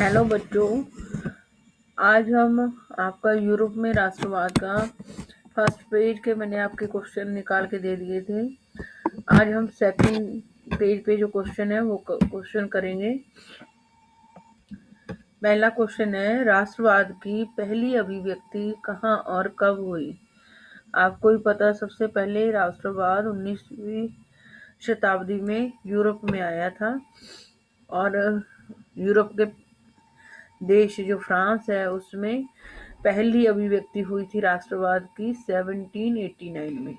Hello बच्चों, आज हम आपका यूरोप में राष्ट्रवाद का फर्स्ट पेज के मैंने आपके क्वेश्चन निकाल के दे दिए थे। आज हम सेकंड पेज पे जो क्वेश्चन है वो क्वेश्चन करेंगे। पहला क्वेश्चन है, राष्ट्रवाद की पहली अभिव्यक्ति कहाँ और कब हुई? आपको ही पता, सबसे पहले राष्ट्रवाद 19वीं शताब्दी में यूरोप में आया था और यूरोप के देश जो फ्रांस है उसमें पहली अभिव्यक्ति हुई थी राष्ट्रवाद की 1789 में।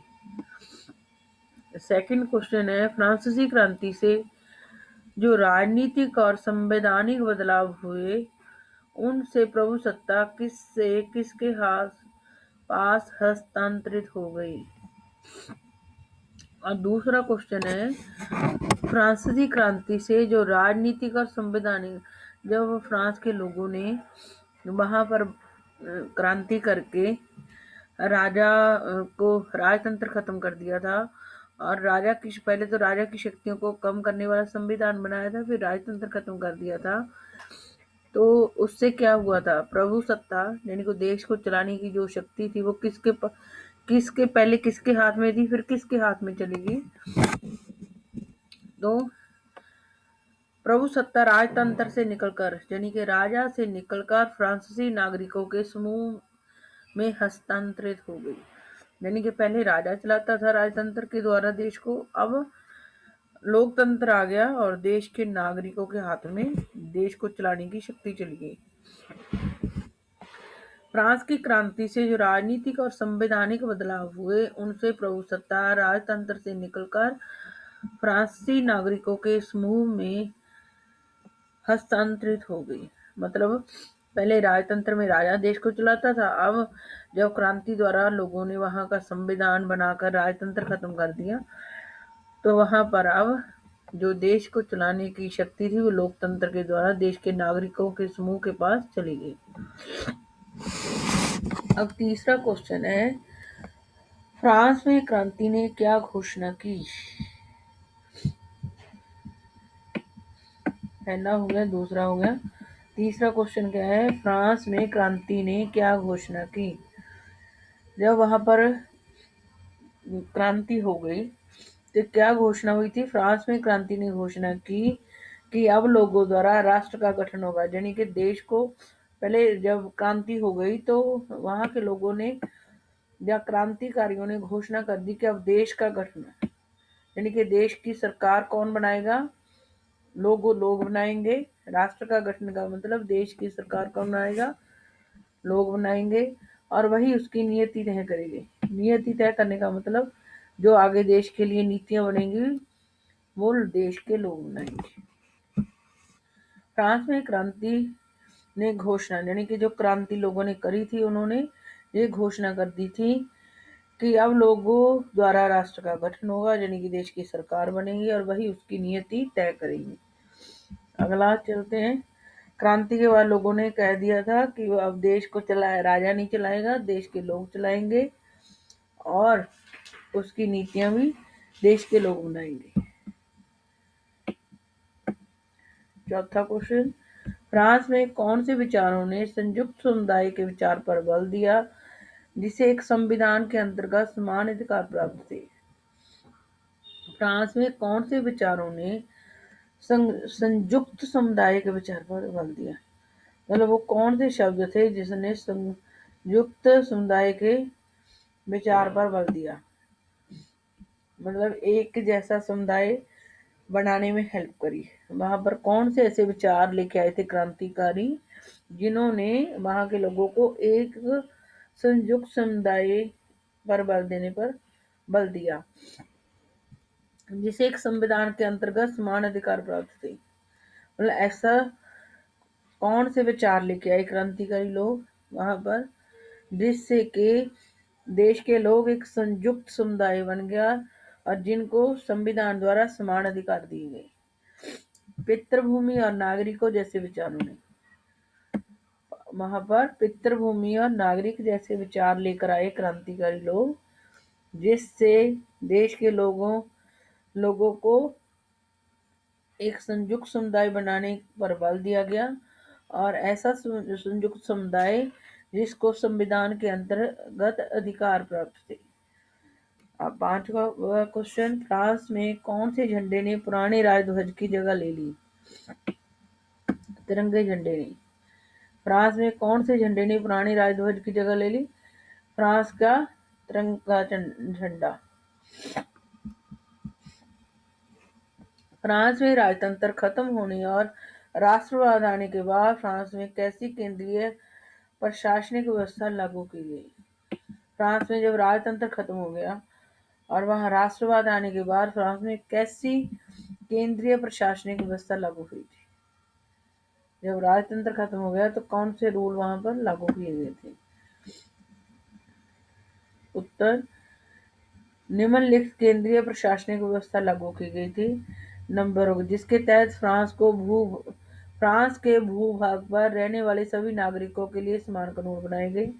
सेकंड क्वेश्चन है, फ्रांसीसी क्रांति से जो राजनीतिक और संवैधानिक बदलाव हुए उनसे प्रभुसत्ता किसके पास हस्तांतरित हो गई? और दूसरा क्वेश्चन है, फ्रांसीसी क्रांति से जो राजनीतिक और संवैधानिक, जब फ्रांस के लोगों ने वहां पर क्रांति करके राजा को राजतंत्र खत्म कर दिया था और पहले तो राजा की शक्तियों को कम करने वाला संविधान बनाया था, फिर राजतंत्र खत्म कर दिया था। तो उससे क्या हुआ था, प्रभु सत्ता यानी कि देश को चलाने की जो शक्ति थी वो पहले किसके हाथ में थी, फिर किसके हाथ में चलेगी? तो प्रभु सत्ता राजतंत्र से निकलकर यानी कि राजा से निकलकर फ्रांसीसी नागरिकों के समूह में हस्तांतरित हो गई। यानी कि पहले राजा चलाता था राजतंत्र के द्वारा देश को, अब लोकतंत्र आ गया और देश के नागरिकों के हाथ में देश को चलाने की शक्ति चली गई। फ्रांस की क्रांति से जो राजनीतिक और संवैधानिक बदलाव हुए उनसे प्रभुसत्ता राजतंत्र से निकलकर फ्रांसीसी नागरिकों के समूह में हस्तांतरित हो गई। मतलब पहले राजतंत्र में राजा देश को चलाता था, अब जब क्रांति द्वारा लोगों ने वहां का संविधान बनाकर राजतंत्र खत्म कर दिया तो वहां पर अब जो देश को चलाने की शक्ति थी वो लोकतंत्र के द्वारा देश के नागरिकों के समूह के पास चली गई। अब तीसरा क्वेश्चन है, फ्रांस में क्रांति ने क्या घोषणा की? पहला हो गया, दूसरा हो गया, तीसरा क्वेश्चन क्या है, फ्रांस में क्रांति ने क्या घोषणा की? जब वहां पर क्रांति हो गई तो क्या घोषणा हुई थी? फ्रांस में क्रांति ने घोषणा की कि अब लोगों द्वारा राष्ट्र का गठन होगा। यानी कि देश को, पहले जब क्रांति हो गई तो वहां के लोगों ने या क्रांतिकारियों ने घोषणा कर दी कि अब देश का गठन है। यानी कि देश की सरकार कौन बनाएगा? लोग बनाएंगे। राष्ट्र का गठन का मतलब देश की सरकार कौन बनाएगा? लोग बनाएंगे और वही उसकी नियति तय करेंगे। नियति तय करने का मतलब जो आगे देश के लिए नीतियां बनेंगी वो देश के लोग बनाएंगे। फ्रांस में क्रांति ने घोषणा यानी कि जो क्रांति लोगों ने करी थी उन्होंने ये घोषणा कर दी थी कि अब लोगों द्वारा राष्ट्र का गठन होगा, यानी कि देश की सरकार बनेगी और वही उसकी नियति तय करेंगी। अगला चलते हैं। क्रांति के बाद लोगों ने कह दिया था कि अब देश को राजा नहीं चलाएगा, देश के लोग चलाएंगे और उसकी नीतियां भी देश के लोग बनाएंगे। चौथा क्वेश्चन, फ्रांस में कौन से विचारों ने संयुक्त समुदाय के विचार पर बल दिया जिसे एक संविधान के अंतर्गत समान अधिकार प्राप्त थे? फ्रांस में कौन से विचारों ने संयुक्त समुदाय के विचार पर बल दिया? मतलब वो कौन से शब्द थे जिसने संयुक्त समुदाय के विचार पर बल दिया? मतलब एक जैसा समुदाय बनाने में हेल्प करी। वहां पर कौन से ऐसे विचार लेके आए थे क्रांतिकारी जिन्होंने वहां के लोगों को एक संयुक्त समुदाय पर बल दिया जिसे एक संविधान के अंतर्गत समान अधिकार प्राप्त थे? मतलब ऐसा कौन से विचार लेके आए क्रांतिकारी लोग वहां पर जिससे कि देश के लोग एक संयुक्त समुदाय बन गया और जिनको संविधान द्वारा समान अधिकार दिए गए? पितृभूमि और नागरिकों जैसे विचारों ने वहां पर पितृभूमि और नागरिक जैसे विचार लेकर आए क्रांतिकारी लोग जिससे देश के लोगों को एक संयुक्त समुदाय बनाने पर बल दिया गया और ऐसा संयुक्त समुदाय जिसको संविधान के अंतर्गत अधिकार प्राप्त थे। अब 5वां क्वेश्चन, फ्रांस में कौन से झंडे ने पुराने राजध्वज की जगह ले ली? तिरंगे झंडे ने। फ्रांस में कौन से झंडे ने पुराने राजध्वज की जगह ले ली? फ्रांस का तिरंगा झंडा। फ्रांस में राजतंत्र खत्म होने और राष्ट्रवाद आने के बाद फ्रांस में कैसी केंद्रीय प्रशासनिक व्यवस्था लागू की गई? फ्रांस में जब राजतंत्र खत्म हो गया और वहां राष्ट्रवाद आने के बाद फ्रांस में कैसी केंद्रीय प्रशासनिक व्यवस्था लागू हुई थी? जब राजतंत्र खत्म हो गया तो कौन से रूल वहां पर लागू किए गए थे? उत्तर, निम्नलिखित केंद्रीय प्रशासनिक व्यवस्था लागू की गई थी। नंबर, जिसके तहत फ्रांस के भूभाग पर रहने वाले सभी नागरिकों के लिए समान कानून बनाए गए।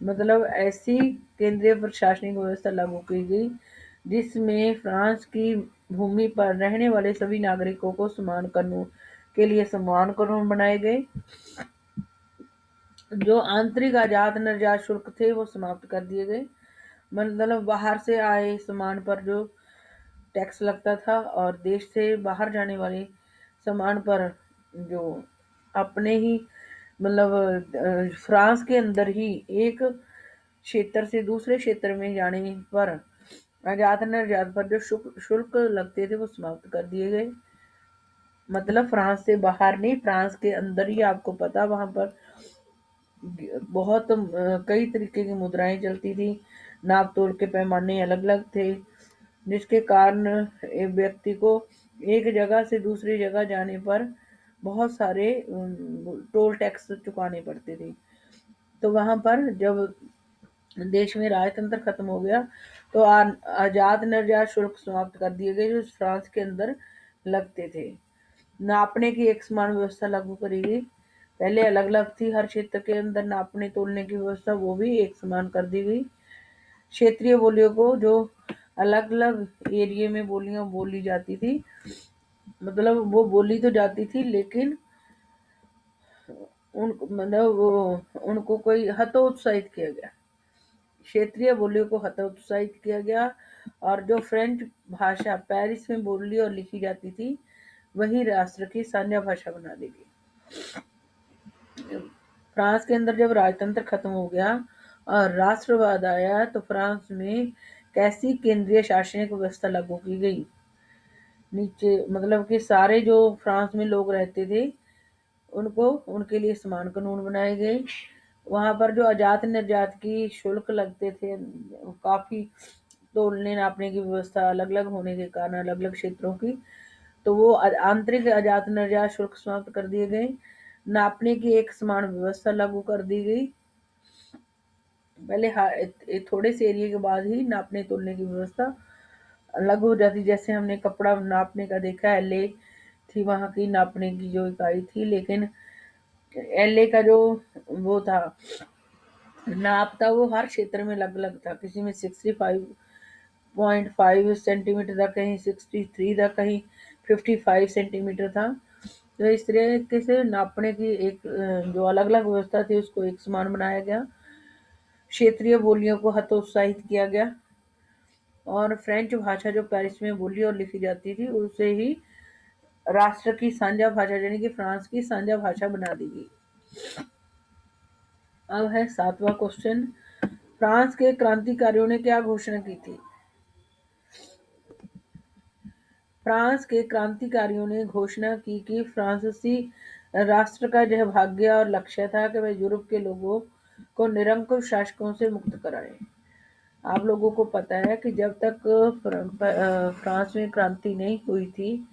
मतलब ऐसी केंद्रीय प्रशासनिक व्यवस्था लागू की गई जिसमें फ्रांस की भूमि पर रहने वाले सभी नागरिकों को समान कानून बनाए गए। जो आंतरिक आयात निर्यात शुल्क थे वो समाप्त कर दिए गए। मतलब बाहर से आए सामान पर जो टैक्स लगता था और देश से बाहर जाने वाले सामान पर जो अपने ही मतलब फ्रांस के अंदर ही एक क्षेत्र से दूसरे क्षेत्र में जाने पर आयात निर्यात पर जो शुल्क लगते थे वो समाप्त कर दिए गए। मतलब फ्रांस से बाहर नहीं, फ्रांस के अंदर ही आपको पता वहां पर बहुत कई तरीके की मुद्राएं चलती थी, नाप तोल के पैमाने अलग अलग थे, जिसके कारण एक व्यक्ति को एक जगह से दूसरी जगह जाने पर बहुत सारे टोल टैक्स चुकाने पड़ते थे। तो वहां पर जब देश में राजतंत्र खत्म हो गया तो आजाद निर्यात शुल्क समाप्त कर दिए गए जो फ्रांस के अंदर लगते थे। नापने की एक समान व्यवस्था लागू करी गई। पहले अलग अलग थी, हर क्षेत्र के अंदर नापने तोलने की व्यवस्था वो भी एक समान कर दी गई। क्षेत्रीय बोलियों को जो अलग अलग एरिया में बोलियां बोली जाती थी, मतलब वो बोली तो जाती थी लेकिन उनको कोई हतोत्साहित किया गया। क्षेत्रीय बोलियों को हतोत्साहित किया गया और जो फ्रेंच भाषा पेरिस में बोली और लिखी जाती थी वही राष्ट्र की साझा भाषा बना दी गई। फ्रांस के अंदर जब राजतंत्र खत्म हो गया और राष्ट्रवाद आया तो फ्रांस में कैसी केंद्रीय शासनिक व्यवस्था लागू की गई? नीचे मतलब कि सारे जो फ्रांस में लोग रहते थे उनको उनके लिए समान कानून बनाए गए। वहां पर जो आयात निर्यात की शुल्क लगते थे, काफी तोलने नापने की व्यवस्था अलग अलग होने के कारण अलग अलग क्षेत्रों की, तो वो आंतरिक आयात निर्यात शुल्क समाप्त कर दिए गए। नापने की एक समान व्यवस्था लागू कर दी गई। पहले थोड़े से एरिया के बाद ही नापने तोलने की व्यवस्था अलग हो जाती। जैसे हमने कपड़ा नापने का देखा, एलए थी वहां की नापने की जो इकाई थी, लेकिन एलए का जो वो था नाप था वो हर क्षेत्र में अलग अलग था। किसी में 65.5 सेंटीमीटर था, कहीं 63 था, कहीं 55 सेंटीमीटर था। तो इस तरीके से नापने की एक जो अलग अलग व्यवस्था थी उसको एक समान बनाया गया। क्षेत्रीय बोलियों को हतोत्साहित किया गया और फ्रेंच भाषा जो पेरिस में बोली और लिखी जाती थी उसे ही राष्ट्र की साझा भाषा यानी कि फ्रांस की साझा भाषा बना दी गई। अब है 7वां क्वेश्चन, फ्रांस के क्रांतिकारियों ने क्या घोषणा की थी? फ्रांस के क्रांतिकारियों ने घोषणा की कि फ्रांसीसी राष्ट्र का यह भाग्य और लक्ष्य था कि वह यूरोप के लोगों को निरंकुश शासकों से मुक्त कराए। आप लोगों को पता है कि जब तक फ्रांस में क्रांति नहीं हुई थी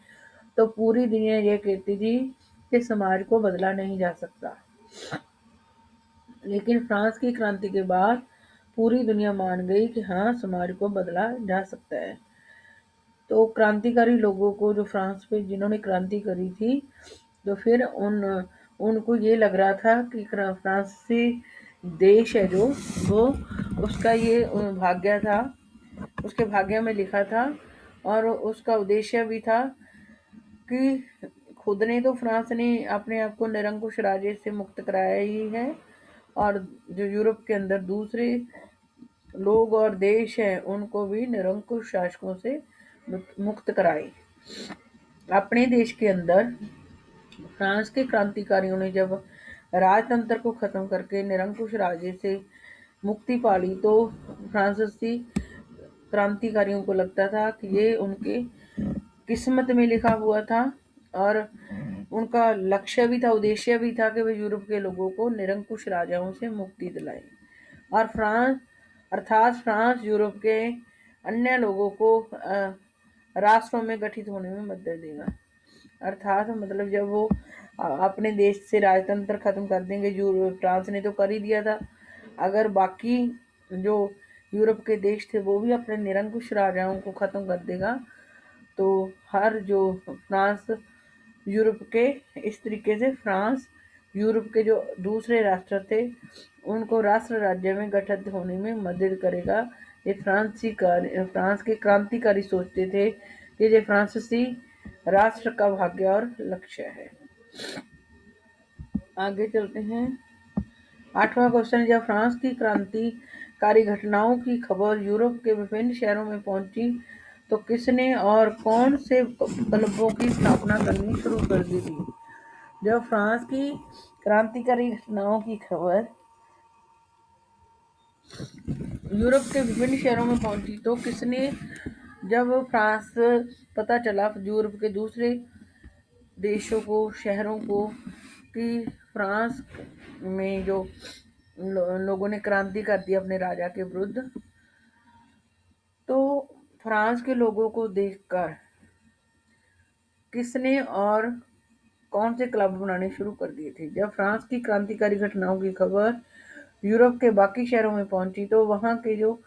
तो पूरी दुनिया ये कहती थी कि समाज को बदला नहीं जा सकता, लेकिन फ्रांस की क्रांति के बाद पूरी दुनिया मान गई कि हाँ, समाज को बदला जा सकता है। तो क्रांतिकारी लोगों को जो फ्रांस में जिन्होंने क्रांति करी थी, तो फिर उनको ये लग रहा था कि फ्रांसीसी देश है जो वो उसका ये भाग्य था, उसके भाग्य में लिखा था और उसका उद्देश्य भी था कि खुद ने तो फ्रांस ने अपने आप को निरंकुश राज्य से मुक्त कराया ही है, और जो यूरोप के अंदर दूसरे लोग और देश हैं उनको भी निरंकुश शासकों से मुक्त कराई। अपने देश के अंदर फ्रांस के क्रांतिकारियों ने जब राजतंत्र को खत्म करके निरंकुश राज्य से मुक्ति पाली, तो फ्रांसीसी क्रांतिकारियों को लगता था कि ये उनके किस्मत में लिखा हुआ था, और उनका लक्ष्य भी था, उद्देश्य भी था कि वे यूरोप के लोगों को निरंकुश राजाओं से मुक्ति दिलाएं, और फ्रांस यूरोप के अन्य लोगों को राष्ट्रों में गठित होने में मदद देगा। अर्थात मतलब जब वो अपने देश से राजतंत्र खत्म कर देंगे, जो फ्रांस ने तो कर ही दिया था, अगर बाकी जो यूरोप के देश थे वो भी अपने निरंकुश राजाओं को खत्म कर देगा, तो हर जो फ्रांस यूरोप के इस तरीके से फ्रांस यूरोप के जो दूसरे राष्ट्र थे उनको राष्ट्र राज्य में गठित होने में मदद करेगा। ये फ्रांस के क्रांतिकारी सोचते थे कि ये फ्रांसीसी राष्ट्र का भाग्य और लक्ष्य है। आगे चलते हैं। 8वां क्वेश्चन, जब फ्रांस की क्रांतिकारी घटनाओं की खबर यूरोप के विभिन्न शहरों में पहुंची तो किसने और कौन से क्लबों की स्थापना करनी शुरू कर दी थी? जब फ्रांस की क्रांतिकारी घटनाओं की खबर यूरोप के विभिन्न शहरों में पहुंची तो किसने, जब फ्रांस पता चला यूरोप के दूसरे देशों को, शहरों को, कि फ्रांस में जो लोगों ने क्रांति कर दी अपने राजा के विरुद्ध, तो फ्रांस के लोगों को देखकर किसने और कौन से क्लब बनाने शुरू कर दिए थे? जब फ्रांस की क्रांतिकारी घटनाओं की खबर यूरोप के बाकी शहरों में पहुंची तो वहां के जो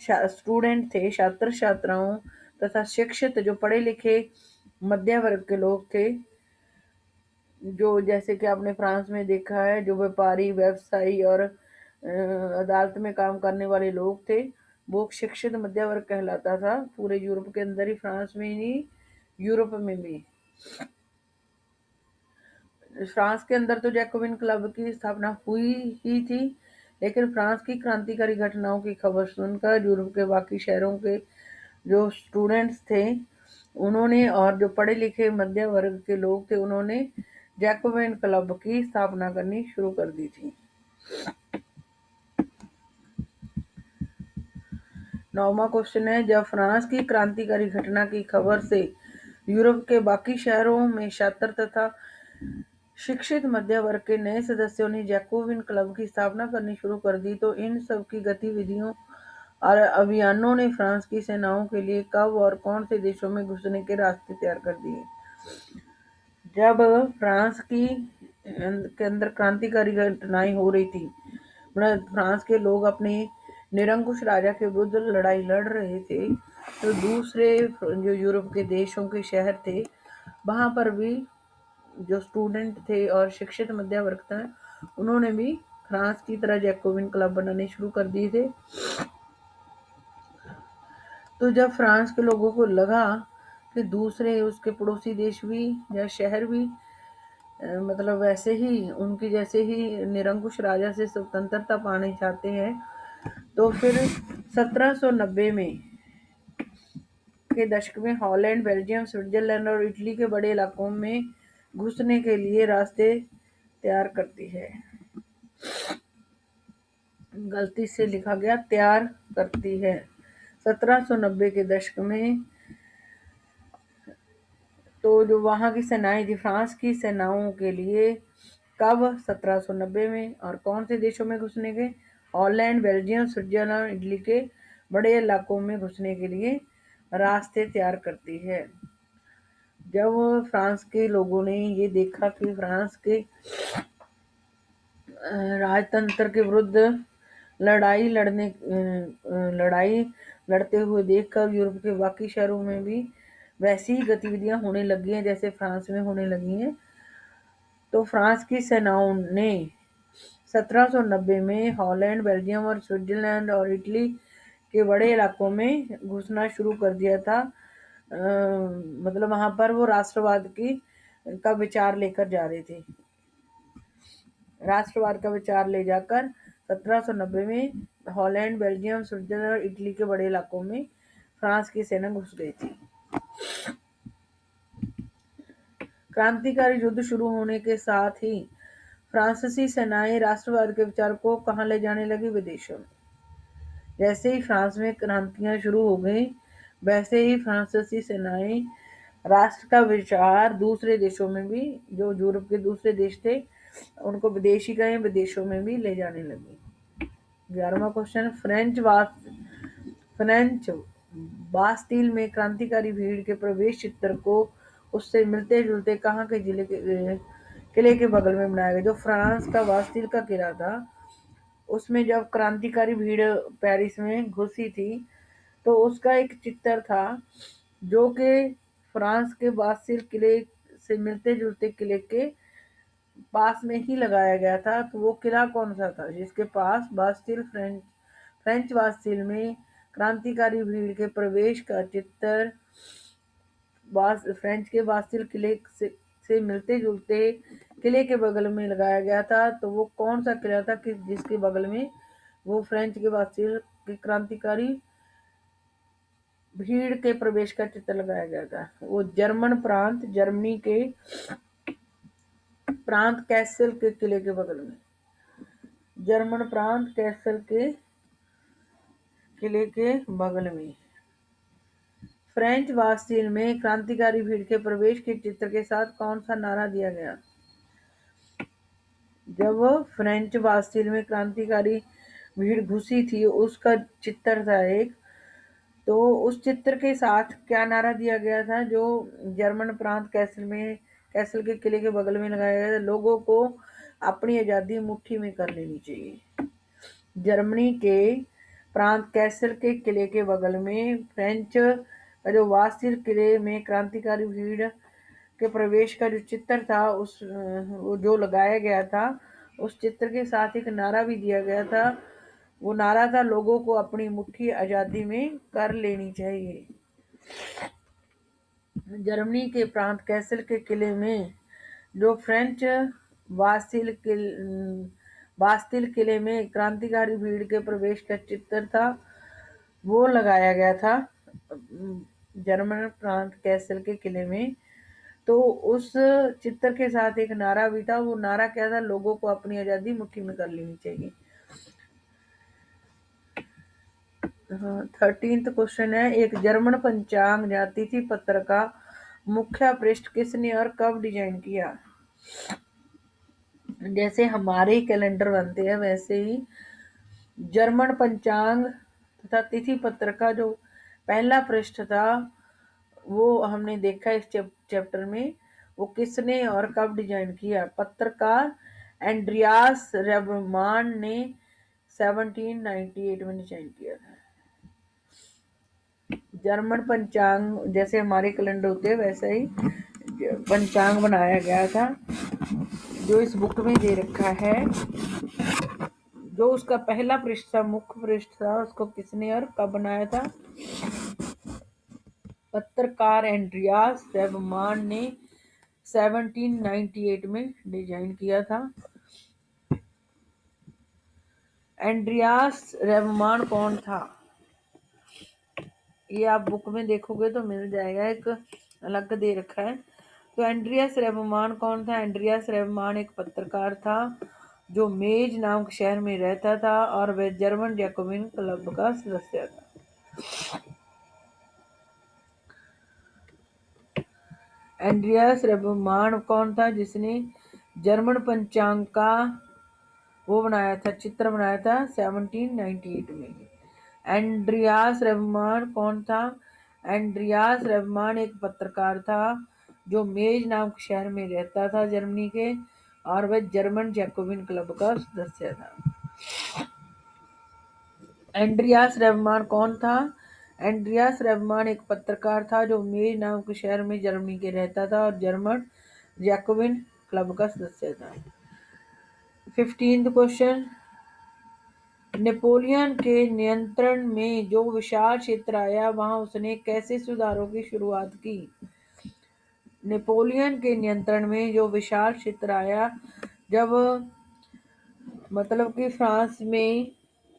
स्टूडेंट थे, छात्र छात्राओं तथा शिक्षित जो पढ़े लिखे मध्य वर्ग के लोग थे, जो जैसे कि आपने फ्रांस में देखा है, जो व्यापारी, व्यवसायी और अदालत में काम करने वाले लोग थे, वो शिक्षित मध्य वर्ग कहलाता था पूरे यूरोप के अंदर ही, फ्रांस में ही, यूरोप में भी। फ्रांस के अंदर तो जैकोबिन क्लब की स्थापना हुई ही थी, लेकिन फ्रांस की क्रांतिकारी घटनाओं की खबर सुनकर यूरोप के बाकी शहरों के जो स्टूडेंट्स थे उन्होंने, और जो पढ़े लिखे मध्य वर्ग के लोग थे उन्होंने जैकोबिन क्लब की स्थापना करनी शुरू कर दी थी। 9वां क्वेश्चन है, जब फ्रांस की क्रांतिकारी घटना की खबर से यूरोप के बाकी शहरों में छात्र तथा शिक्षित मध्य वर्ग के नए सदस्यों ने जैकोबिन क्लब की स्थापना करनी शुरू कर दी, तो इन सब की गतिविधियों और अभियानों ने फ्रांस की सेनाओं के लिए कब और कौन से देशों में घुसने के रास्ते तैयार कर दिए? जब फ्रांस के अंदर क्रांतिकारी घटनाएं हो रही थी, फ्रांस के लोग अपने निरंकुश राजा के विरुद्ध लड़ाई लड़ रहे थे, तो दूसरे जो यूरोप के देशों के शहर थे वहां पर भी जो स्टूडेंट थे और शिक्षित मध्य वर्ग था उन्होंने भी फ्रांस की तरह जैकोबिन क्लब बनाने शुरू कर दिए थे। तो जब फ्रांस के लोगों को लगा कि दूसरे उसके पड़ोसी देश भी या शहर भी मतलब वैसे ही उनके जैसे ही निरंकुश राजा से स्वतंत्रता पाने चाहते हैं, तो फिर 1790 में के दशक में हॉलैंड, बेल्जियम, स्विट्जरलैंड और इटली के बड़े इलाकों में घुसने के लिए रास्ते तैयार करती है। गलती से लिखा गया तैयार करती है। 1790 के दशक में तो जो वहां की सेनाएं थी, फ्रांस की सेनाओं के लिए, कब? 1790 में। और कौन से देशों में घुसने के? हॉलैंड, बेल्जियम, स्विट्जरलैंड, इटली के बड़े इलाकों में घुसने के लिए रास्ते तैयार करती है। जब फ्रांस के लोगों ने ये देखा कि फ्रांस के राजतंत्र के विरुद्ध लड़ाई लड़ते हुए देखकर यूरोप के बाकी शहरों में भी वैसी ही गतिविधियां होने लगी हैं जैसे फ्रांस में होने लगी हैं, तो फ्रांस की सेनाओं ने 1790 में हॉलैंड, बेल्जियम और स्विट्जरलैंड और इटली के बड़े इलाकों में घुसना शुरू कर दिया था। मतलब वहां पर वो राष्ट्रवाद की का विचार लेकर जा रहे थे। राष्ट्रवाद का विचार ले जाकर 1790 में हॉलैंड, बेल्जियम, स्विट्जरलैंड और इटली के बड़े इलाकों में फ्रांस की सेना घुस गई थी। क्रांतिकारी युद्ध शुरू होने के साथ ही फ्रांसीसी सेनाएं राष्ट्रवाद के विचार को कहां ले जाने लगी? विदेशों में। जैसे ही फ्रांस में क्रांतियां शुरू हो गई, वैसे ही फ्रांसीसी सेनाएं राष्ट्र का विचार दूसरे देशों में भी, जो यूरोप के दूसरे देश थे उनको विदेशी गए, विदेशों में भी ले जाने लगी। 11वां क्वेश्चन, फ्रेंच बास्टील में क्रांतिकारी भीड़ के प्रवेश चित्र को उससे मिलते जुलते कहाँ के किले के बगल में बनाया गया? जो फ्रांस का बास्टील का किला था, उसमें जब क्रांतिकारी भीड़ पेरिस में घुसी थी तो उसका एक चित्र था जो कि फ्रांस के बास्टील किले से मिलते जुलते किले के पास में ही लगाया गया था। तो वो किला कौन सा था जिसके पास बास्टील फ्रेंच बास्टील में क्रांतिकारी भीड़ के प्रवेश का चित्र फ्रेंच के बास्टील किले से मिलते जुलते किले के बगल में लगाया गया था? तो वो कौन सा किला था कि जिसके बगल में वो फ्रेंच के बास्टील के क्रांतिकारी भीड़ के प्रवेश का चित्र लगाया गया था? वो जर्मन प्रांत, जर्मनी के प्रांत कैसल के किले के बगल में, जर्मन प्रांत कैसल के किले के बगल में। फ्रेंच बास्टील में क्रांतिकारी भीड़ के प्रवेश के चित्र के साथ कौन सा नारा दिया गया? जब फ्रेंच बास्टील में क्रांतिकारी भीड़ घुसी थी, उसका चित्र था एक, तो उस चित्र के साथ क्या नारा दिया गया था जो जर्मन प्रांत कैसल के किले के बगल में लगाया गया था? लोगों को अपनी आजादी मुट्ठी में कर लेनी चाहिए। जर्मनी के प्रांत कैसल के किले के बगल में फ्रेंच का जो बास्टील किले में क्रांतिकारी भीड़ के प्रवेश का जो चित्र था, वो जो लगाया गया था, उस चित्र के साथ एक नारा भी दिया गया था। वो नारा था, लोगों को अपनी मुट्ठी आजादी में कर लेनी चाहिए। जर्मनी के प्रांत कैसल के किले में जो फ्रेंच बास्तील किले में क्रांतिकारी भीड़ के प्रवेश का चित्र था, वो लगाया गया था जर्मन प्रांत कैसल के किले में। तो उस चित्र के साथ एक नारा भी था। वो नारा क्या था? लोगों को अपनी आजादी मुट्ठी में कर लेनी चाहिए। 13th क्वेश्चन है, एक जर्मन पंचांग या तिथि पत्र का मुख्य पृष्ठ किसने और कब डिजाइन किया? जैसे हमारे कैलेंडर बनते हैं, वैसे ही जर्मन पंचांग तथा तिथि पत्र का जो पहला पृष्ठ था, वो हमने देखा इस चैप्टर में। वो किसने और कब डिजाइन किया? पत्रकार एंड्रियास रेबमान ने 1798 में डिजाइन किया था। जर्मन पंचांग जैसे हमारे कैलेंडर होते हैं, वैसे ही पंचांग बनाया गया था जो इस बुक में दे रखा है। जो उसका पहला पृष्ठ था, मुख्य पृष्ठ था, उसको किसने और कब बनाया था? पत्रकार एंड्रियास रेबमान ने 1798 में डिजाइन किया था। एंड्रियास रेबमान कौन था? ये आप बुक में देखोगे तो मिल जाएगा, एक अलग दे रखा है। तो एंड्रियास रेबमान कौन था? एंड्रियास रेबमान एक पत्रकार था जो मेज नामक शहर में रहता था और वह जर्मन जैकोबिन क्लब का सदस्य था। एंड्रियास रेबमान कौन था जिसने जर्मन पंचांग का वो बनाया था, चित्र बनाया था 1798 में? एंड्रियास रेबमान कौन था? एंड्रियास रेबमान एक पत्रकार था जो मेज नामक शहर में रहता था जर्मनी के, और वह जर्मन जैकोबिन क्लब का सदस्य था। एंड्रियास रेबमान कौन था? एंड्रियास रेबमान एक पत्रकार था जो मेज नामक शहर में जर्मनी के रहता था और जर्मन जैकोबिन क्लब का सदस्य था। 15th क्वेश्चन, नेपोलियन के नियंत्रण में जो विशाल क्षेत्र आया, वहां उसने कैसे सुधारों की शुरुआत की? नेपोलियन के नियंत्रण में जो विशाल क्षेत्र आया, जब मतलब कि फ्रांस में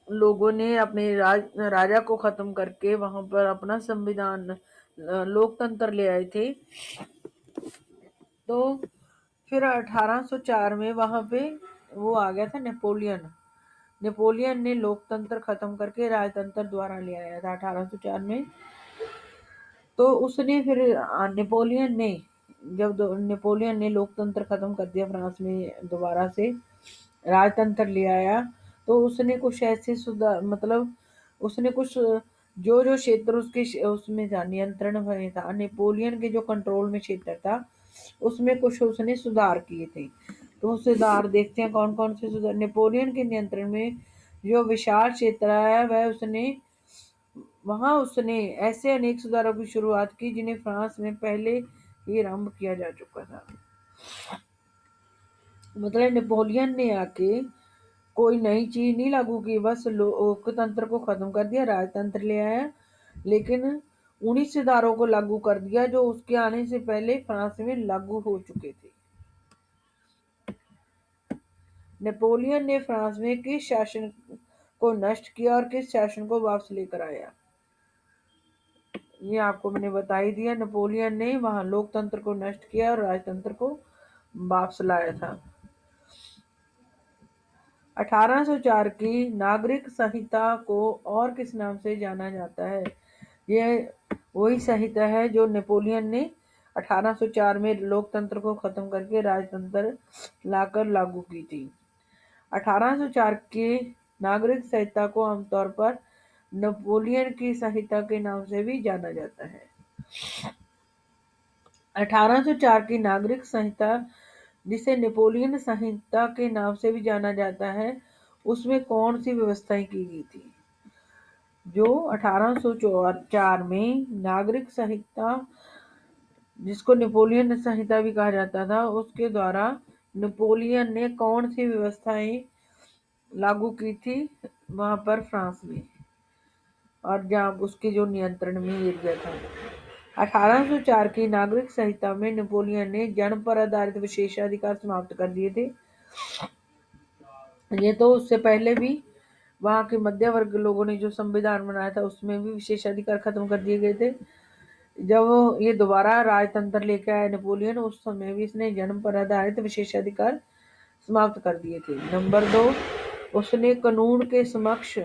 लोगों ने अपने राजा को खत्म करके वहां पर अपना संविधान, लोकतंत्र ले आए थे। तो फिर 1804 में वहां पे वो आ गया था नेपोलियन। नेपोलियन ने लोकतंत्र खत्म करके राजतंत्र द्वारा ले आया था 1804 में। तो उसने फिर नेपोलियन ने जब नेपोलियन ने लोकतंत्र खत्म कर दिया फ्रांस में, दोबारा से राजतंत्र ले आया, तो उसने कुछ ऐसे सुधार, मतलब उसने कुछ जो जो क्षेत्र उसमें था, नियंत्रण में था, नेपोलियन के जो कंट्रोल में क्षेत्र था, उसमें कुछ उसने सुधार किए थे। तो सुधार देखते हैं कौन कौन से सुधार। नेपोलियन के नियंत्रण में जो विशाल क्षेत्र है, वह उसने वहां उसने ऐसे अनेक सुधारों की शुरुआत की जिन्हें फ्रांस में पहले ही आरंभ किया जा चुका था। मतलब नेपोलियन ने आके कोई नई चीज नहीं लागू की, बस लोकतंत्र को खत्म कर दिया, राजतंत्र ले आया, लेकिन उन्हीं सुधारों को लागू कर दिया जो उसके आने से पहले फ्रांस में लागू हो चुके थे। नेपोलियन ने फ्रांस में किस शासन को नष्ट किया और किस शासन को वापस लेकर आया, ये आपको मैंने बता ही दिया। नेपोलियन ने वहां लोकतंत्र को नष्ट किया और राजतंत्र को वापस लाया था। 1804 की नागरिक संहिता को और किस नाम से जाना जाता है? यह वही संहिता है जो नेपोलियन ने 1804 में लोकतंत्र को खत्म करके राजतंत्र लाकर लागू की थी। 1804 के नागरिक संहिता को आमतौर पर नेपोलियन की संहिता के नाम से भी जाना जाता है। 1804 की नागरिक संहिता, जिसे नेपोलियन संहिता के नाम से भी जाना जाता है, उसमें कौन सी व्यवस्थाएं की गई थी? जो 1804 में नागरिक संहिता, जिसको नेपोलियन संहिता भी कहा जाता था, उसके द्वारा नेपोलियन ने कौन सी व्यवस्थाएं लागू की थी वहां पर फ्रांस में, और जहाँ उसके जो नियंत्रण में एरिया था। 1804 की नागरिक संहिता में नेपोलियन ने जन्म पर आधारित विशेषाधिकार समाप्त कर दिए थे। ये तो उससे पहले भी वहां के मध्य वर्ग के लोगों ने जो संविधान बनाया था उसमें भी विशेषाधिकार खत्म कर दिए गए थे। जब ये दोबारा राजतंत्र लेके आया नेपोलियन, उस समय भी इसने जन्म पर आधारित विशेषाधिकार समाप्त कर दिए थे। नंबर 2, उसने कानून के समक्ष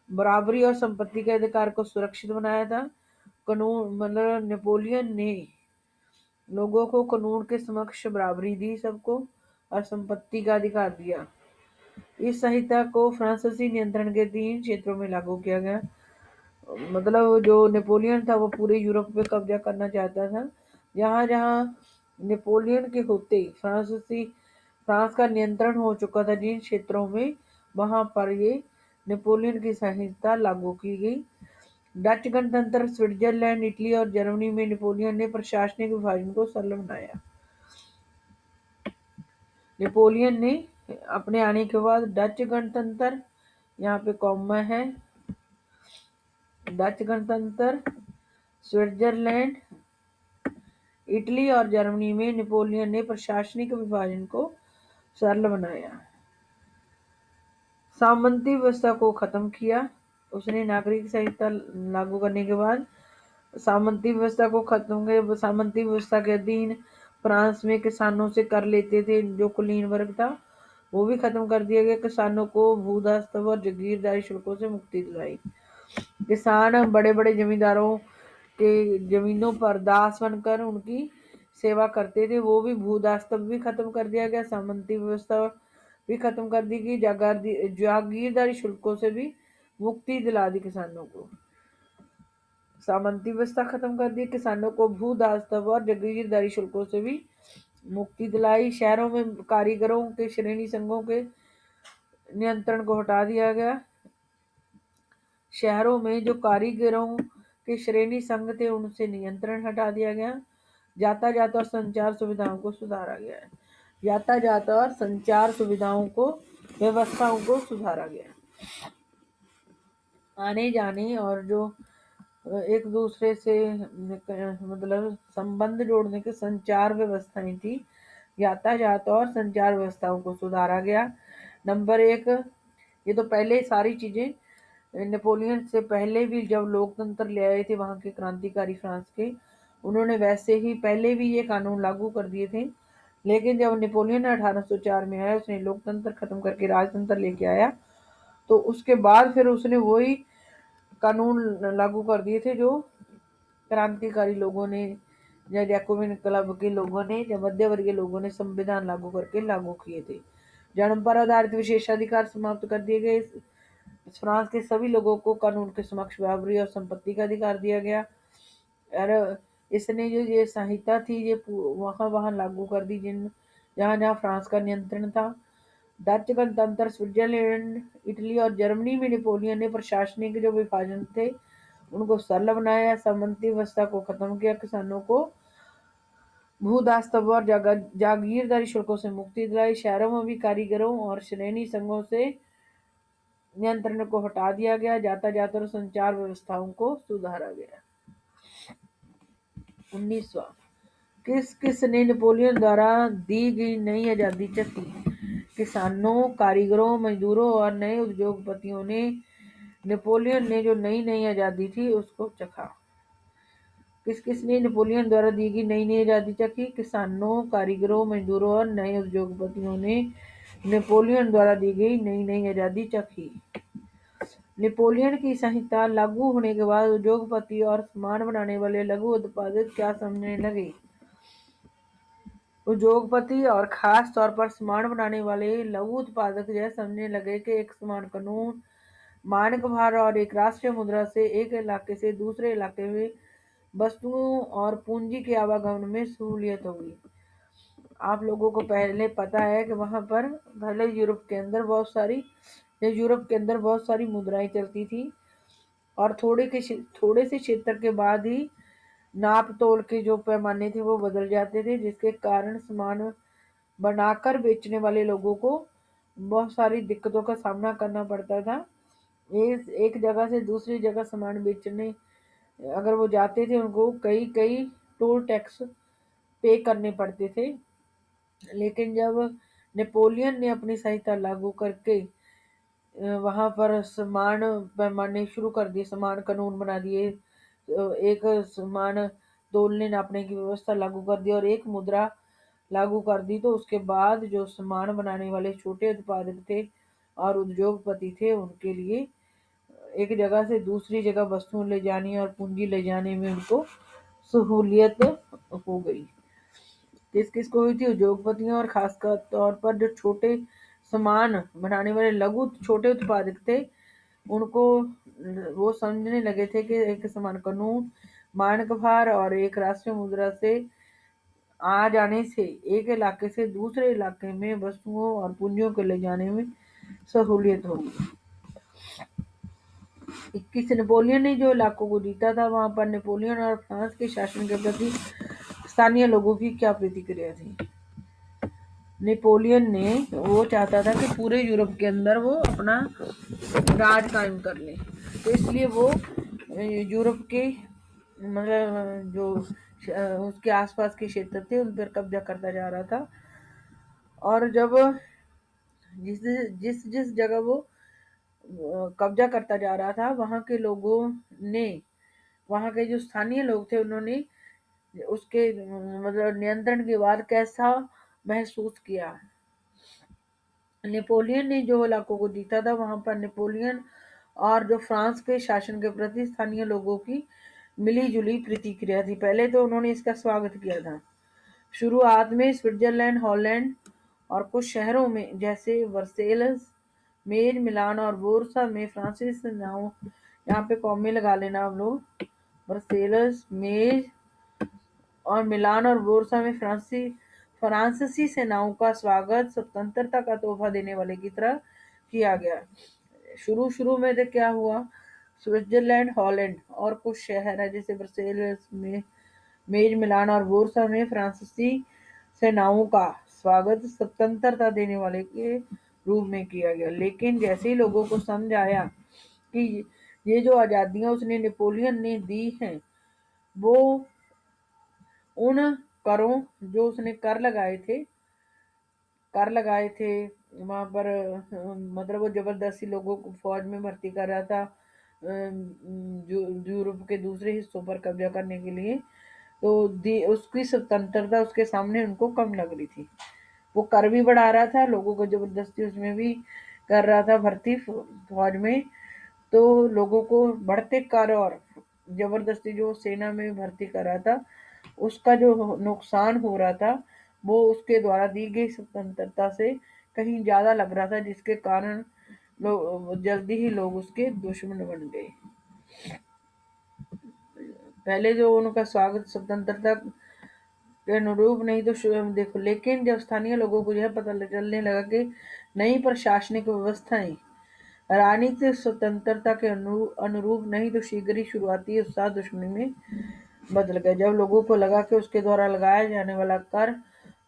बराबरी और संपत्ति के अधिकार को सुरक्षित बनाया था। कानून मतलब नेपोलियन ने लोगों को कानून के समक्ष बराबरी दी सबको, और संपत्ति का अधिकार दिया। इस संहिता को फ्रांसीसी नियंत्रण के 3 क्षेत्रों में लागू किया गया। मतलब जो नेपोलियन था वो पूरे यूरोप पे कब्जा करना चाहता था। जहां जहां नेपोलियन के होते ही फ्रांस का नियंत्रण हो चुका था, जिन क्षेत्रों में, वहां पर ये नेपोलियन की संहिता लागू की गई। डच गणतंत्र, स्विट्जरलैंड, इटली और जर्मनी में नेपोलियन ने प्रशासनिक विभाजन को सरल बनाया। नेपोलियन ने अपने आने के बाद डच गणतंत्र, यहाँ पे कॉमा है, डच गणतंत्र, स्विट्जरलैंड, इटली और जर्मनी में नेपोलियन ने प्रशासनिक विभाजन को सरल बनाया। सामंती व्यवस्था को खत्म किया। उसने नागरिक संहिता लागू करने के बाद सामंती व्यवस्था को खत्म किया। सामंती व्यवस्था के अधीन फ्रांस में किसानों से कर लेते थे, जो कुलीन वर्ग था, वो भी खत्म कर दिया गया। किसानों को भूदास्तव और जागीरदारी शुल्कों से मुक्ति दिलाई। किसान बड़े बड़े जमींदारों के जमीनों पर दास बनकर उनकी सेवा करते थे, वो भी भूदास्तव भी खत्म कर दिया गया। सामंती व्यवस्था भी खत्म कर दी गई। जागीरदारी शुल्कों से भी मुक्ति दिला दी किसानों को। सामंती व्यवस्था खत्म कर दी, किसानों को भू दास्तव और जागीरदारी शुल्कों से भी मुक्ति दिलाई। शहरों में कारीगरों के श्रेणी संघों के नियंत्रण को हटा दिया गया। शहरों में जो कारीगरों के श्रेणी संघ थे, उनसे नियंत्रण हटा दिया गया। यातायात और संचार सुविधाओं को सुधारा गया है। यातायात और संचार सुविधाओं को, व्यवस्थाओं को सुधारा गया। आने जाने और जो एक दूसरे से मतलब संबंध जोड़ने की संचार व्यवस्थाएं थी। यातायात और संचार व्यवस्थाओं को सुधारा गया। नंबर एक, ये तो पहले ही सारी चीजें नेपोलियन से पहले भी जब लोकतंत्र ले आए थे वहां के क्रांतिकारी फ्रांस के, उन्होंने वैसे ही पहले भी ये कानून लागू कर दिए थे। लेकिन जब नेपोलियन 1804 में आया, उसने लोकतंत्र खत्म करके राजतंत्र लेके आया, तो उसके बाद फिर उसने वही कानून लागू कर दिए थे जो क्रांतिकारी लोगों ने या जैकोबिन क्लब के लोगों ने या मध्य वर्गीय लोगों ने संविधान लागू करके लागू किए थे। जन्म पर आधारित विशेषाधिकार समाप्त कर दिए गए। फ्रांस के सभी लोगों को कानून के समक्ष बराबरी और संपत्ति का अधिकार दिया गया। और इसने जो ये संहिता थी ये वहां वहां लागू कर दी जिन जहां जहां फ्रांस का नियंत्रण था। डच गणतंत्र, स्विट्जरलैंड, इटली और जर्मनी में नेपोलियन ने प्रशासनिक जो विभाजन थे उनको सरल बनाया, सामंती व्यवस्था को खत्म किया, किसानों को भूदास्तव और जागीरदारी शुल्कों से मुक्ति दिलाई, शहरों में भी कारीगरों और श्रेणी संघों से नियंत्रण को हटा दिया गया, यातायात और संचार व्यवस्थाओं को सुधारा गया। 19वां, किस किस ने नेपोलियन द्वारा दी गई नई आजादी चखी? किसानों, कारीगरों, मजदूरों और नए उद्योगपतियों ने नेपोलियन ने जो नई नई आजादी थी उसको चखा। किस किस ने नेपोलियन द्वारा दी गई नई नई आजादी चखी? किसानों, कारीगरों, मजदूरों और नए उद्योगपतियों ने नेपोलियन द्वारा दी गई नई नई आजादी चखी। नेपोलियन की संहिता लागू होने के बाद उद्योगपति और सामान बनाने वाले लघु उत्पादक क्या समझने लगे? उद्योगपति और खास तौर पर सामान बनाने वाले लघु उत्पादक यह समझने लगे कि एक समान कानून, मानक भार और एक राष्ट्रीय मुद्रा से एक इलाके से दूसरे इलाके में वस्तुओं और पूंजी के आवागमन में सहूलियत होगी। आप लोगों को पहले पता है कि वहां पर पहले यूरोप के अंदर बहुत सारी मुद्राएं चलती थी और थोड़े से क्षेत्र के बाद ही नाप तोल के जो पैमाने थे वो बदल जाते थे, जिसके कारण सामान बनाकर बेचने वाले लोगों को बहुत सारी दिक्कतों का सामना करना पड़ता था। एक जगह से दूसरी जगह सामान बेचने अगर वो जाते थे उनको कई कई टोल टैक्स पे करने पड़ते थे। लेकिन जब नेपोलियन ने अपनी सहायता लागू करके वहां पर समान पैमाने शुरू कर दिए, समान कानून बना दिए, एक समान तोलने नापने की व्यवस्था लागू कर दी और एक मुद्रा लागू कर दी, तो उसके बाद जो सामान बनाने वाले छोटे उत्पादक थे और उद्योगपति थे उनके लिए एक जगह से दूसरी जगह वस्तुएं ले जाने और पूंजी ले जाने में उनको सहूलियत हो गई। किस किस को हुई थी? उद्योगपतियों और खासकर तौर पर जो छोटे सामान बनाने वाले लघु छोटे उत्पादक थे उनको वो समझने लगे थे कि एक समान कानून, मानक भार और एक राष्ट्रीय मुद्रा से आ जाने से एक इलाके से दूसरे इलाके में वस्तुओं और पूंजियों को ले जाने में सहूलियत होगी। 21, नेपोलियन ने जो इलाकों को जीता था वहां पर नेपोलियन और फ्रांस के शासन के प्रति स्थानीय लोगों की क्या प्रतिक्रिया थी? नेपोलियन ने वो चाहता था कि पूरे यूरोप के अंदर वो अपना राज कायम कर ले, तो इसलिए वो यूरोप के मतलब जो उसके आसपास के क्षेत्र थे उन पर कब्जा करता जा रहा था। और जब जिस जिस जिस जगह वो कब्जा करता जा रहा था वहां के लोगों ने, वहां के जो स्थानीय लोग थे उन्होंने उसके मतलब नियंत्रण के बाद कैसा महसूस किया। नेपोलियन ने जो इलाकों को जीता था वहां पर नेपोलियन और जो फ्रांस के शासन के प्रति स्थानीय लोगों की मिली जुली प्रतिक्रिया थी। पहले तो उन्होंने इसका स्वागत किया था। शुरुआत में स्विट्जरलैंड, हॉलैंड और कुछ शहरों में जैसे वर्सेल्स, मेज, मिलान और बोर्सा में फ्रांसीसी सेनाओं, यहाँ पे कॉमे लगा लेना आप लोग, वर्सेल्स, मेज और मिलान और बोर्सा में फ्रांसीसी सेनाओं का स्वागत स्वतंत्रता का तोहफा देने वाले की तरह किया गया। शुरू शुरू में तो क्या हुआ, स्विट्जरलैंड, हॉलैंड और कुछ शहर है जैसे ब्रसेल्स में, मेज, मिलान और बोर्सा में फ्रांसीसी सेनाओं का स्वागत स्वतंत्रता देने वाले के रूप में किया गया। लेकिन जैसे ही लोगों को समझ आया कि ये जो आज़ादियाँ उसने नेपोलियन ने दी हैं, वो उन करों जो उसने कर लगाए थे वहाँ पर, मतलब वो ज़बरदस्ती लोगों को फ़ौज में भर्ती कर रहा था, जो यूरोप के दूसरे हिस्सों पर कब्ज़ा करने के लिए। तो दी उसकी स्वतंत्रता उसके सामने उनको कम लग रही थी। वो कर भी बढ़ा रहा था, लोगों को ज़बरदस्ती उसमें भी कर रहा था भर्ती फ़ौज में। तो लोगों को बढ़ते कर और ज़बरदस्ती जो सेना में भर्ती कर रहा था, उसका जो नुकसान हो रहा था, वो उसके द्वारा दी गई स्वतंत्रता से कहीं ज़्यादा लग रहा था, जिसके कारण जल्दी ही लोग उसके दुश्मन बन गए। पहले जो उनका स्वागत स्वतंत्रता के अनुरूप नहीं तो देखो, लेकिन जब स्थानीय लोगों को यह पता चलने लगा कि नई प्रशासनिक व्यवस्थाएं राजनीतिक स्वतंत्रता के अनुरूप नहीं तो शीघ्र ही शुरुआती उत्साह दुश्मनी में बदल गया। जब लोगों को लगा कि उसके द्वारा लगाया जाने वाला कर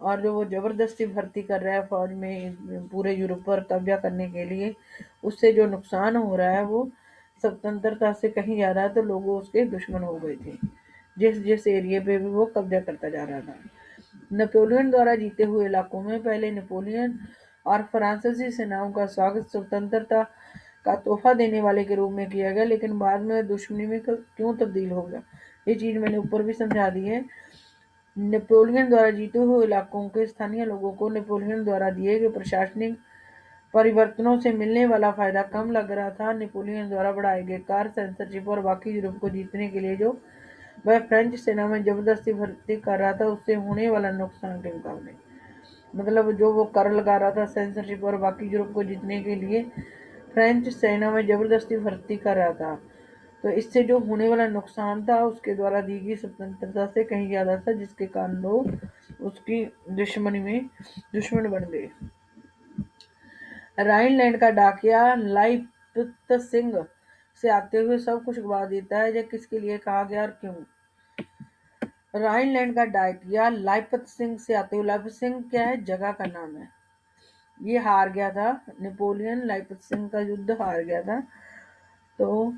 और जो वो जबरदस्ती भर्ती कर रहा है फौज में पूरे यूरोप पर कब्जा करने के लिए, उससे जो नुकसान हो रहा है वो स्वतंत्रता से कहीं ज्यादा है, तो लोग उसके दुश्मन हो गए थे जिस जिस एरिया पे भी वो कब्जा करता जा रहा था। नेपोलियन द्वारा जीते हुए इलाकों में पहले नेपोलियन और फ्रांसीसी सेनाओं का स्वागत स्वतंत्रता का तोहफा देने वाले के रूप में किया गया, लेकिन बाद में दुश्मनी में क्यों तब्दील हो गया, ये चीज मैंने ऊपर भी समझा दी है। नेपोलियन द्वारा जीते हुए इलाकों के स्थानीय लोगों को नेपोलियन द्वारा दिए गए प्रशासनिक परिवर्तनों से मिलने वाला फायदा कम लग रहा था। नेपोलियन द्वारा बढ़ाए गए कार सेंसरशिप और बाकी यूरोप को जीतने के लिए जो वह फ्रेंच सेना में जबरदस्ती भर्ती कर रहा था, उससे होने वाला नुकसान के मुकाबले, मतलब जो वो कर लगा रहा था सेंसरशिप और बाकी यूरोप को जीतने के लिए फ्रेंच सेना में जबरदस्ती भर्ती कर रहा था, तो इससे जो होने वाला नुकसान था उसके द्वारा दी गई स्वतंत्रता से कहीं ज्यादा था, जिसके कारण लोग उसकी दुश्मनी में दुश्मन बन गए। राइनलैंड का डाकिया लाइप्सिंग से आते हुए सब कुछ गवा देता है, यह किसके लिए कहा गया और क्यों? राइनलैंड का डाकिया लाइप्सिंग से आते हुए, लाइप्सिंग क्या है? जगह का नाम है। ये हार गया था, नेपोलियन लाइप्सिंग का युद्ध हार गया था। तो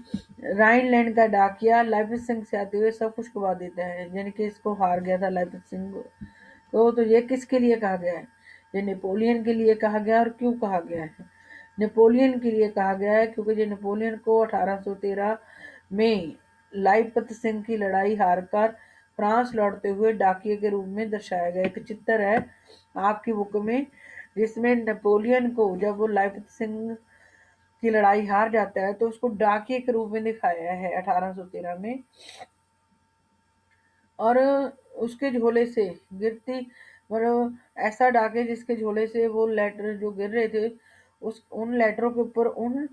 राइनलैंड का डाकिया लाइप्सिंग से आते हुए सब कुछ गवा देता है, यानी कि इसको हार गया था लाइप्सिंग को। तो ये किसके लिए कहा गया है? ये नेपोलियन के लिए कहा गया। और क्यों कहा गया है? नेपोलियन के लिए कहा गया है क्योंकि जो नेपोलियन को 1813 में लाइप्सिंग की लड़ाई हारकर फ्रांस लौटते हुए डाकिये के रूप में दर्शाया गया। एक चित्र है आपकी बुक में जिसमें नेपोलियन को जब वो लाइप्सिंग की लड़ाई हार जाता है तो उसको डाकिये के रूप में दिखाया है 1813 में। और उसके झोले से गिरती, मतलब ऐसा डाके जिसके झोले से वो लेटर जो गिर रहे थे, उस उन लेटरों के ऊपर उन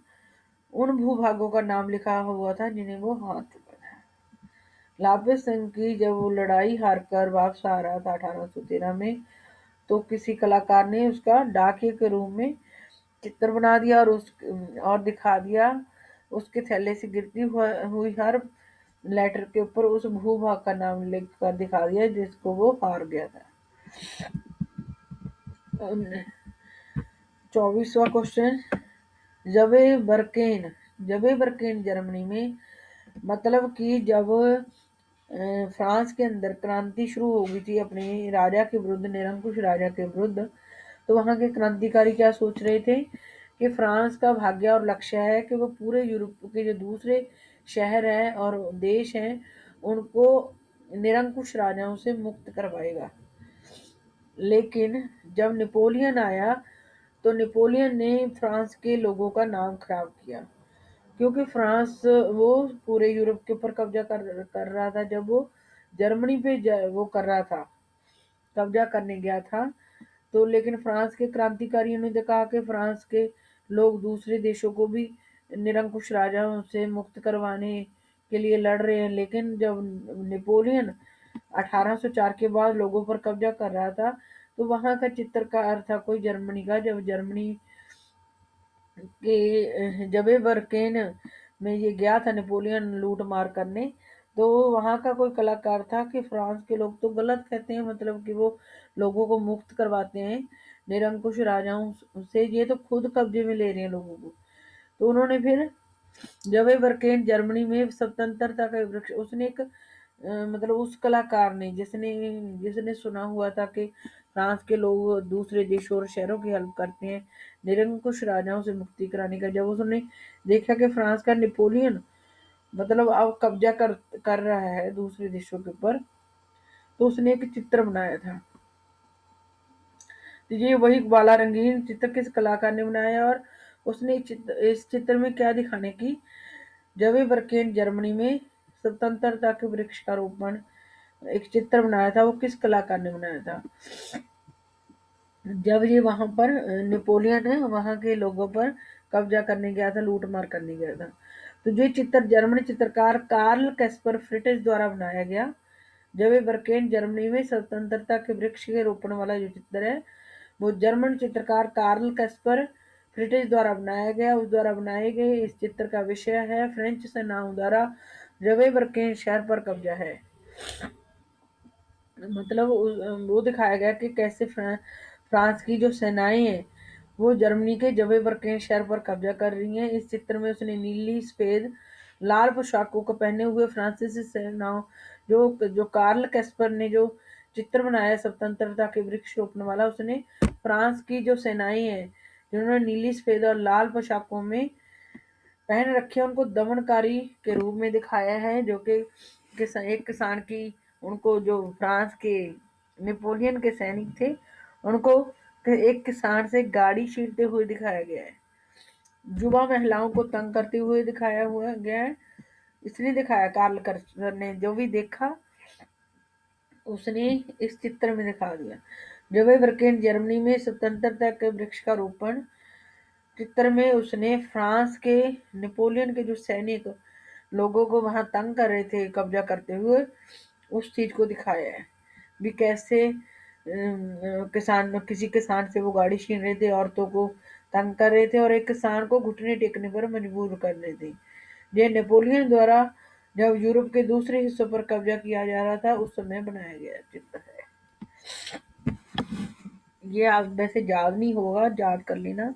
उन भूभागों का नाम लिखा हुआ था जिन्हें वो हाथ चुका था। लापिस सिंह की जब वो लड़ाई हारकर वापस आ रहा था 1813 में, तो किसी कलाकार ने उसका डाकिये के रूप में चित्र बना दिया और उस और दिखा दिया। उसके थैले से गिरती हुई हर लेटर के ऊपर उस भूभाग का नाम लिख कर दिखा दिया जिसको वो हार गया था। 24वां क्वेश्चन, जबे बर्केन जबे बर्केन जर्मनी में, मतलब कि जब फ्रांस के अंदर क्रांति शुरू हो गई थी अपने राजा के विरुद्ध, निरंकुश राजा के विरुद्ध, तो वहां के क्रांतिकारी क्या सोच रहे थे कि फ्रांस का भाग्य और लक्ष्य है कि वो पूरे यूरोप के जो दूसरे शहर हैं और देश हैं उनको निरंकुश राजाओं से मुक्त करवाएगा। लेकिन जब नेपोलियन आया तो नेपोलियन ने फ्रांस के लोगों का नाम खराब किया, क्योंकि फ्रांस वो पूरे यूरोप के ऊपर कब्जा कर रहा था। जब वो जर्मनी पे वो कर रहा था, कब्जा करने गया था, तो लेकिन फ्रांस के क्रांतिकारियों ने कहा कि फ्रांस के लोग दूसरे देशों को भी निरंकुश राजाओं से मुक्त करवाने के लिए लड़ रहे हैं। लेकिन जब नेपोलियन 1804 के बाद लोगों पर कब्जा कर रहा था, तो वहां का चित्रकार था कोई जर्मनी का, जब जर्मनी के जबे बर्केन में ये गया था नेपोलियन लूट मार करने, तो वहां का कोई कलाकार था कि फ्रांस के लोग तो गलत कहते हैं, मतलब कि वो लोगों को मुक्त करवाते हैं निरंकुश राजाओं से, ये तो खुद कब्जे में ले रहे हैं लोगों को। तो उन्होंने फिर जब वे बर्केन जर्मनी में स्वतंत्रता का वृक्ष, उसने एक मतलब उस कलाकार ने जिसने जिसने सुना हुआ था कि फ्रांस के लोग दूसरे देशों और शहरों की हेल्प करते हैं निरंकुश राजाओं से मुक्ति कराने का, जब उसने देखा कि फ्रांस का नेपोलियन मतलब अब कब्जा कर रहा है दूसरे देशों के ऊपर, तो उसने एक चित्र बनाया था। तो ये वही वाला रंगीन चित्र किस कलाकार ने बनाया, और उसने इस चित्र में क्या दिखाने की, जब वे बर्केन जर्मनी में स्वतंत्रता के वृक्ष का रोपण एक चित्र बनाया था, वो किस कलाकार ने बनाया था। जब ये वहां पर नेपोलियन है वहां के लोगों पर कब्जा करने गया था, लूट मार करने गया था। तो ये चित्र जर्मनी चित्रकार कार्ल कैस्पर फ्रिटिज द्वारा बनाया गया। जब वे बर्केन जर्मनी में स्वतंत्रता के वृक्ष के रोपण वाला जो चित्र है वो जर्मन चित्रकार कार्ल कैस्पर फ्रिटिज द्वारा बनाया गया। उस द्वारा बनाए गए इस चित्र का विषय है फ्रेंच सेनाओं द्वारा जवे बर्केन शहर पर कब्जा है। मतलब वो दिखाया गया कि कैसे फ्रांस की जो सेनाएं हैं वो जर्मनी के जवे बर्केन शहर पर कब्जा कर रही हैं। इस चित्र में उसने नीली सफेद लाल पोशाकों को पहने हुए फ्रांसीसी सेनाओं जो जो कार्ल कैस्पर ने जो चित्र बनाया स्वतंत्रता के वृक्ष रोपने वाला, उसने फ्रांस की जो सेनाएं हैं जिन्होंने नीली सफेद और लाल पोशाकों में पहन रखे उनको दमनकारी के रूप में दिखाया है, जो कि एक किसान की उनको जो फ्रांस के नेपोलियन के सैनिक थे उनको एक किसान से गाड़ी छीनते हुए दिखाया गया है। युवा महिलाओं को तंग करते हुए दिखाया हुआ गया है। इसने दिखाया कार्ल कर्सर ने जो भी देखा उसने इस चित्र में दिखा दिया। जब वे बर्केन जर्मनी में स्वतंत्रता के वृक्ष का रोपण चित्र में उसने फ्रांस के नेपोलियन के जो सैनिक लोगों को वहां तंग कर रहे थे कब्जा करते हुए उस चीज को दिखाया है भी कैसे किसान किसी किसान से वो गाड़ी छीन रहे थे, औरतों को तंग कर रहे थे और एक किसान को घुटने टेकने पर मजबूर कर रहे थे। ये नेपोलियन द्वारा जब यूरोप के दूसरे हिस्सों पर कब्जा किया जा रहा था उस समय बनाया गया चित्र है। ये आप वैसे याद नहीं होगा, याद कर लेना।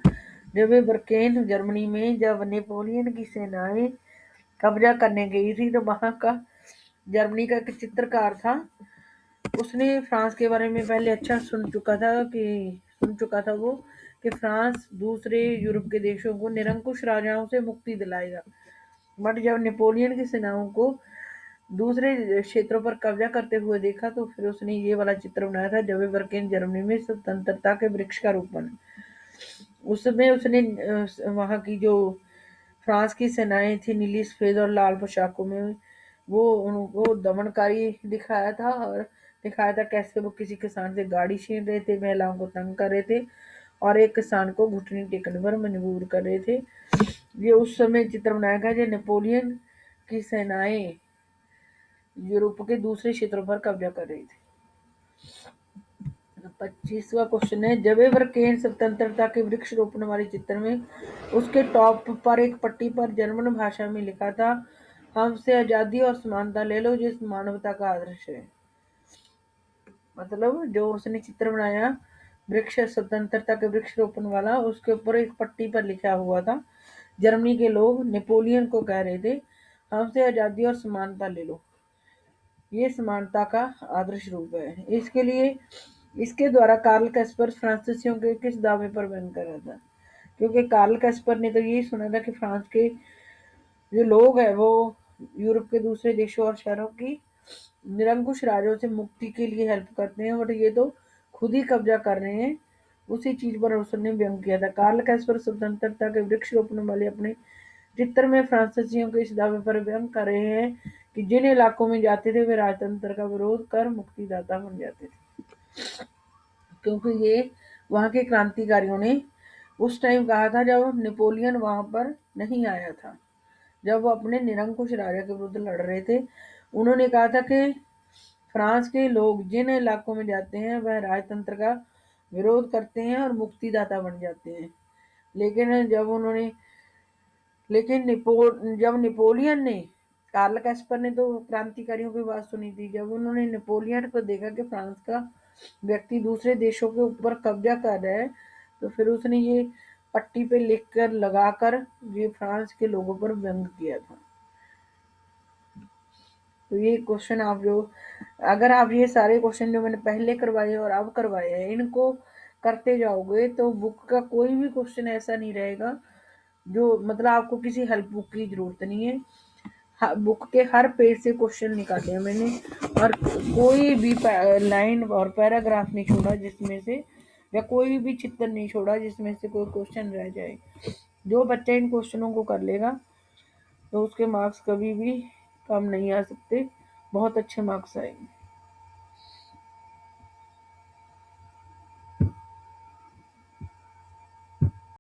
जब वे बर्केन जर्मनी में जब नेपोलियन की सेनाएं कब्जा करने गई थी तो वहां का जर्मनी का एक चित्रकार था, उसने फ्रांस के बारे में पहले अच्छा सुन चुका था वो कि फ्रांस दूसरे यूरोप के देशों को निरंकुश राजाओं से मुक्ति दिलाएगा। बट जब नेपोलियन की सेनाओं को दूसरे क्षेत्रों पर कब्जा करते हुए देखा तो फिर उसने ये वाला चित्र बनाया था जब वे बर्केन जर्मनी में स्वतंत्रता के वृक्ष का रोपण। उसमें उसने वहां की जो फ्रांस की सेनाएं थी नीली सफेद और लाल पोशाकों में वो उनको दमनकारी दिखाया था, और दिखाया था कैसे वो किसी किसान से गाड़ी छीन रहे थे, महिलाओं को तंग कर रहे थे और एक किसान को घुटने टेकने पर मजबूर कर रहे थे। ये उस समय चित्र बनाया गया जब नेपोलियन की सेनाएं यूरोप के दूसरे क्षेत्रों पर कब्जा कर रही थी। 25वां क्वेश्चन है जब बर्केन स्वतंत्रता के वृक्ष रोपने वाले चित्र में उसके टॉप पर एक पट्टी पर जर्मन भाषा में लिखा था हमसे आजादी और समानता ले लो जिस मानवता का आदर्श है। मतलब जो उसने चित्र बनाया वृक्ष स्वतंत्रता के वृक्ष रोपण वाला उसके ऊपर एक पट्टी पर लिखा हुआ था जर्मनी के लोग नेपोलियन को कह रहे थे हमसे आजादी और समानता ले लो, ये समानता का आदर्श रूप है। इसके लिए इसके द्वारा कार्ल कैस्पर फ्रांसीसियों के किस दावे पर बैन कर रहा था, क्योंकि कार्ल कैस्पर ने तो यही सुना था कि फ्रांस के जो लोग हैं वो यूरोप के दूसरे देशों और शहरों की निरंकुश राजों से मुक्ति के लिए हेल्प करते हैं, बट ये तो खुद ही कब्जा कर रहे हैं। उसी चीज पर उसने व्यंग किया था। कार्ल कैस्पर स्वतंत्रता के वृक्ष रोपने वाले अपने चित्र में फ्रांसीसियों के इस दावे पर व्यंग कर रहे हैं कि जिन इलाकों में जाते थे वे राजतंत्र का विरोध कर मुक्तिदाता बन जाते थे, क्योंकि ये वहां के क्रांतिकारियों ने उस टाइम कहा था जब नेपोलियन वहां पर नहीं आया था, जब वो अपने निरंकुश राजा के विरुद्ध लड़ रहे थे। उन्होंने कहा था कि फ्रांस के लोग जिन इलाकों में जाते हैं वह राजतंत्र का विरोध करते हैं और मुक्तिदाता बन जाते हैं। लेकिन जब नेपोलियन ने कार्ल कैस्पर ने तो क्रांतिकारियों की बात सुनी थी, जब उन्होंने नेपोलियन को देखा कि फ्रांस का व्यक्ति दूसरे देशों के ऊपर कब्जा कर रहा है तो फिर उसने ये पट्टी पे लिख कर लगाकर ये फ्रांस के लोगों पर व्यंग किया था। तो ये क्वेश्चन आप जो, अगर आप ये सारे क्वेश्चन जो मैंने पहले करवाए और अब करवाए हैं इनको करते जाओगे तो बुक का कोई भी क्वेश्चन ऐसा नहीं रहेगा जो, मतलब आपको किसी हेल्प बुक की जरूरत नहीं है। बुक के हर पेज से क्वेश्चन निकाले हैं मैंने, और कोई भी लाइन और पैराग्राफ नहीं छोड़ा जिसमें से, या कोई भी चित्र नहीं छोड़ा जिसमें से कोई क्वेश्चन रह जाए। जो बच्चा इन क्वेश्चनों को कर लेगा तो उसके मार्क्स कभी भी कम नहीं आ सकते, बहुत अच्छे मार्क्स आएंगे।